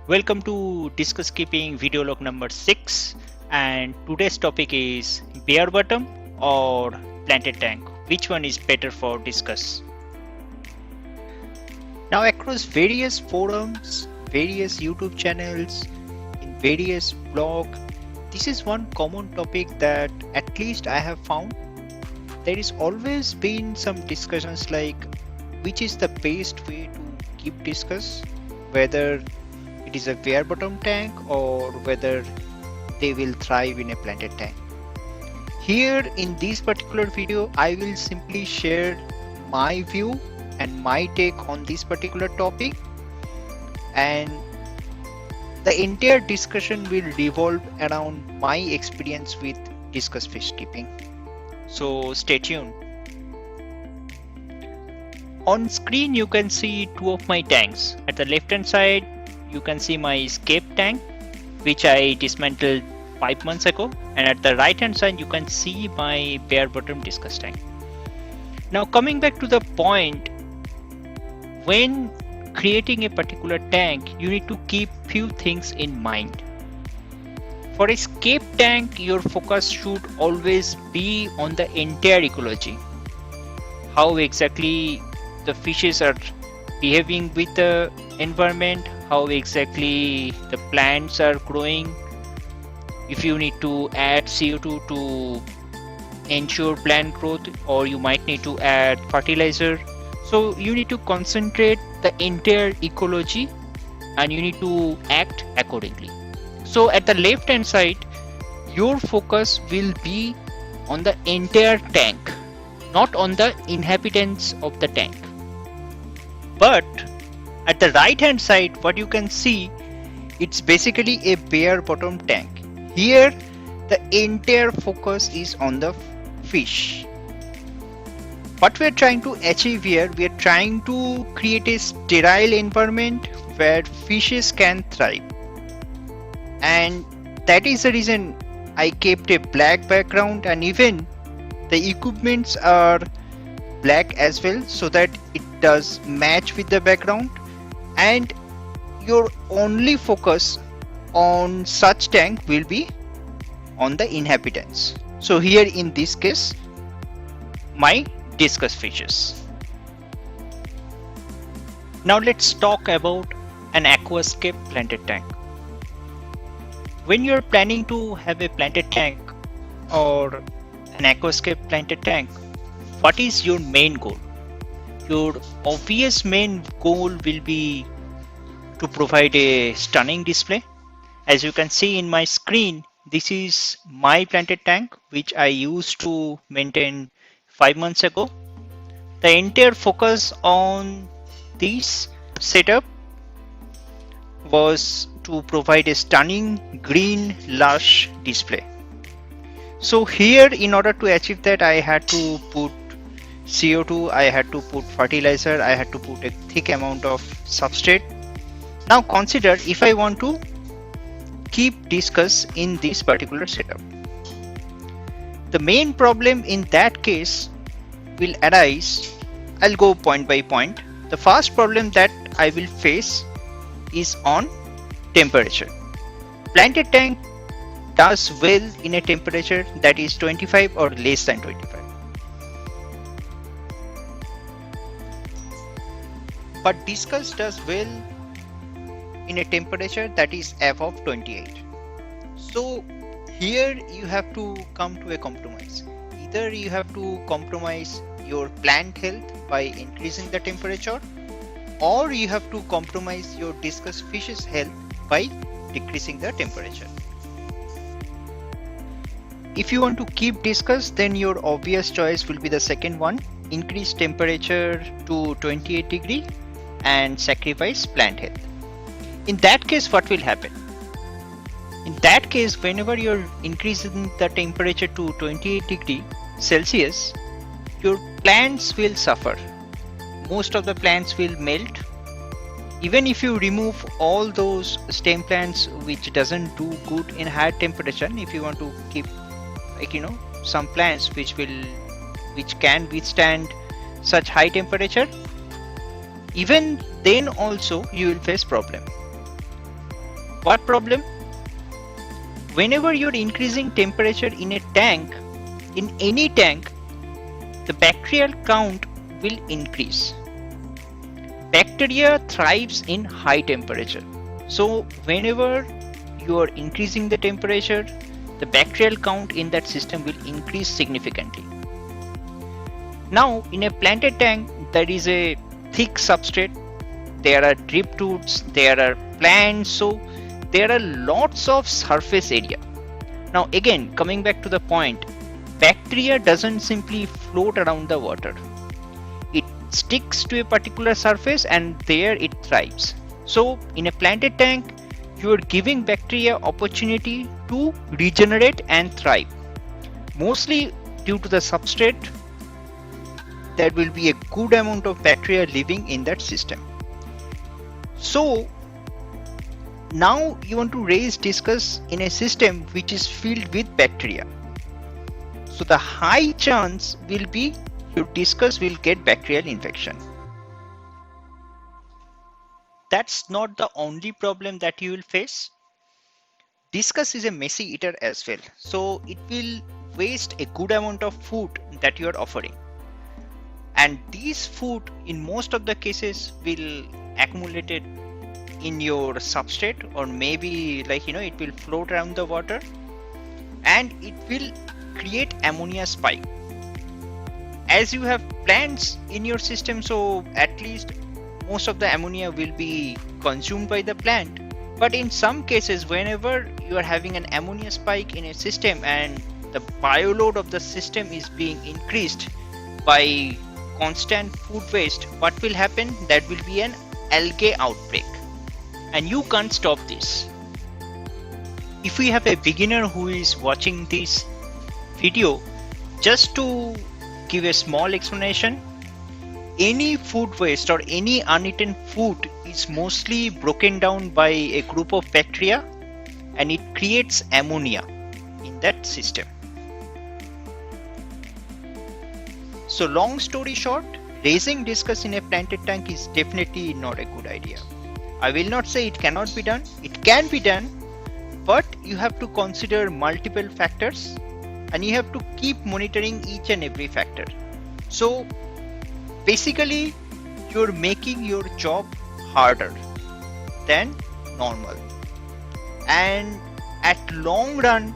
Welcome to Discuss Keeping video log number 6, and today's topic is bare bottom or planted tank. Which one is better for discuss? Now across various forums, various YouTube channels, in various blog, this is one common topic that at least I have found. There is always been some discussions like which is the best way to keep discuss, whether it is a bare bottom tank or whether they will thrive in a planted tank. Here in this particular video, I will simply share my view and my take on this particular topic, and the entire discussion will revolve around my experience with discus fish keeping. So stay tuned. On screen you can see two of my tanks. At the left hand side you can see my escape tank, which I dismantled 5 months ago, and at the right hand side you can see my bare bottom discus tank. Now coming back to the point, when creating a particular tank you need to keep few things in mind. For escape tank, your focus should always be on the entire ecology, how exactly the fishes are behaving with the environment, how exactly the plants are growing, if you need to add CO2 to ensure plant growth, or you might need to add fertilizer. So you need to concentrate the entire ecology and you need to act accordingly. So at the left hand side, your focus will be on the entire tank, not on the inhabitants of the tank. But at the right hand side, what you can see, it's basically a bare bottom tank. Here the entire focus is on the fish. What we are trying to achieve here, we are trying to create a sterile environment where fishes can thrive, and that is the reason I kept a black background, and even the equipments are black as well, so that it does match with the background, and your only focus on such tank will be on the inhabitants. So here in this case, my discus fishes. Now let's talk about an aquascape planted tank. When you're planning to have a planted tank or an aquascape planted tank, what is your main goal? Your obvious main goal will be to provide a stunning display. As you can see in my screen, this is my planted tank which I used to maintain 5 months ago. The entire focus on this setup was to provide a stunning green lush display. So here, in order to achieve that, I had to put CO2, I had to put fertilizer, I had to put a thick amount of substrate. Now consider if I want to keep discus in this particular setup. The main problem in that case will arise. I'll go point by point. The first problem that I will face is on temperature. Planted tank does well in a temperature that is 25 or less than 25. But discus does well in a temperature that is above 28. So here you have to come to a compromise. Either you have to compromise your plant health by increasing the temperature, or you have to compromise your discus fish's health by decreasing the temperature. If you want to keep discus, then your obvious choice will be the second one, increase temperature to 28 degree and sacrifice plant health. In that case, what will happen? In that case, whenever you're increasing the temperature to 28 degree Celsius, your plants will suffer. Most of the plants will melt. Even if you remove all those stem plants which doesn't do good in higher temperature, if you want to keep some plants which can withstand such high temperature, even then also you will face problem. What problem? Whenever you're increasing temperature in a tank, in any tank, the bacterial count will increase. Bacteria thrives in high temperature. So whenever you are increasing the temperature, the bacterial count in that system will increase significantly. Now in a planted tank, there is a thick substrate, there are drip roots, there are plants, so there are lots of surface area. Now again, coming back to the point, bacteria doesn't simply float around the water. It sticks to a particular surface and there it thrives. So in a planted tank, you are giving bacteria opportunity to regenerate and thrive. Mostly due to the substrate, there will be a good amount of bacteria living in that system. So now you want to raise discus in a system which is filled with bacteria. So the high chance will be your discus will get bacterial infection. That's not the only problem that you will face. Discus is a messy eater as well, so it will waste a good amount of food that you are offering. And these food in most of the cases will accumulate it in your substrate, or maybe it will float around the water and it will create ammonia spike. As you have plants in your system, so at least most of the ammonia will be consumed by the plant. But in some cases, whenever you are having an ammonia spike in a system and the bioload of the system is being increased by constant food waste, what will happen? That will be an algae outbreak, and you can't stop this. If we have a beginner who is watching this video, just to give a small explanation, any food waste or any uneaten food is mostly broken down by a group of bacteria and it creates ammonia in that system. So long story short, raising discus in a planted tank is definitely not a good idea. I will not say it cannot be done. It can be done, but you have to consider multiple factors and you have to keep monitoring each and every factor. So basically, you're making your job harder than normal, and at long run,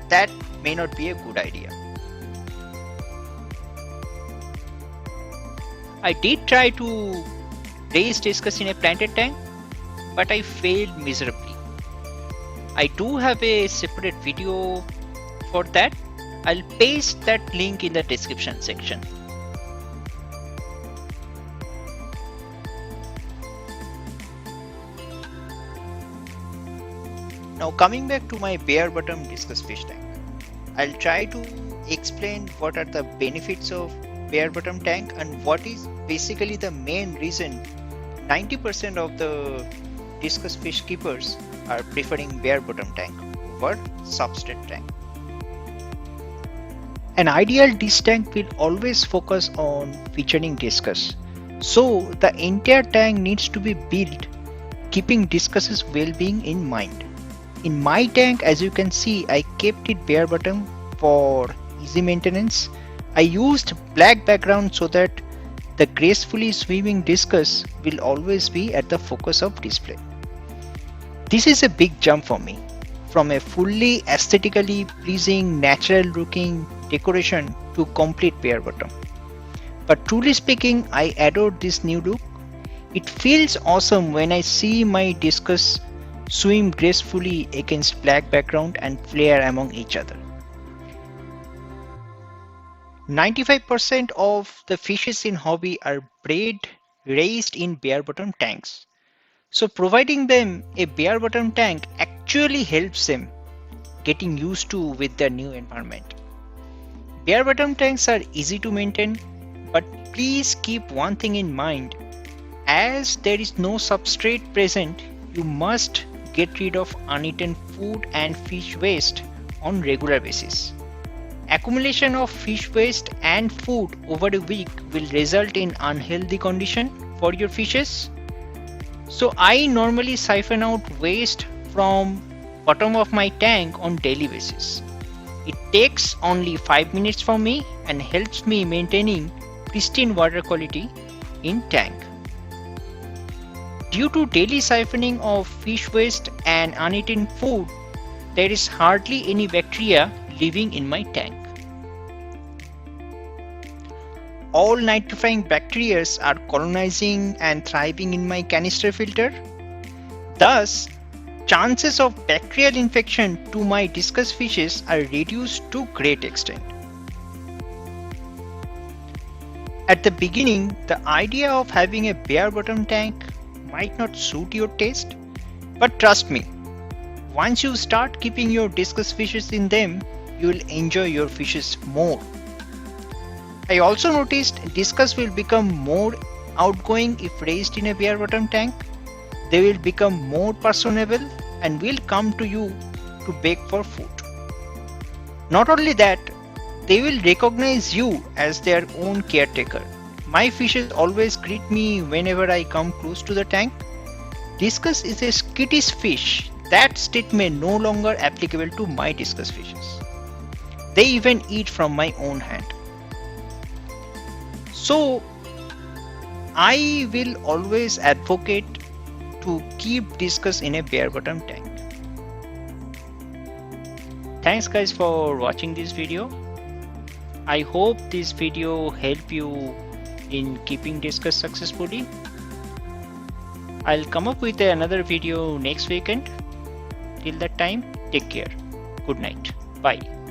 that may not be a good idea. I did try to raise discus in a planted tank, but I failed miserably. I do have a separate video for that. I'll paste that link in the description section. Now coming back to my bare bottom discus fish tank, I'll try to explain what are the benefits of bare bottom tank and what is basically the main reason 90% of the discus fish keepers are preferring bare bottom tank over substrate tank. An ideal disc tank will always focus on featuring discus. So the entire tank needs to be built keeping discus's well-being in mind. In my tank, as you can see, I kept it bare bottom for easy maintenance. I used black background so that the gracefully swimming discus will always be at the focus of display. This is a big jump for me, from a fully aesthetically pleasing, natural looking decoration to complete bare bottom. But truly speaking, I adored this new look. It feels awesome when I see my discus swim gracefully against black background and flare among each other. 95% of the fishes in hobby are bred raised in bare bottom tanks. So providing them a bare bottom tank actually helps them getting used to with their new environment. Bare bottom tanks are easy to maintain, but please keep one thing in mind. As there is no substrate present, you must get rid of uneaten food and fish waste on regular basis. Accumulation of fish waste and food over a week will result in unhealthy condition for your fishes. So I normally siphon out waste from bottom of my tank on daily basis. It takes only 5 minutes for me and helps me maintaining pristine water quality in tank. Due to daily siphoning of fish waste and uneaten food, there is hardly any bacteria living in my tank. All nitrifying bacteria are colonizing and thriving in my canister filter. Thus, chances of bacterial infection to my discus fishes are reduced to great extent. At the beginning, the idea of having a bare bottom tank might not suit your taste, but trust me, once you start keeping your discus fishes in them, you will enjoy your fishes more. I also noticed discus will become more outgoing if raised in a bare bottom tank. They will become more personable and will come to you to beg for food. Not only that, they will recognize you as their own caretaker. My fishes always greet me whenever I come close to the tank. Discus is a skittish fish. That statement no longer applicable to my discus fishes. They even eat from my own hand. So, I will always advocate to keep discus in a bare bottom tank. Thanks guys for watching this video. I hope this video helped you in keeping discus successfully. I'll come up with another video next weekend. Till that time, take care. Good night. Bye.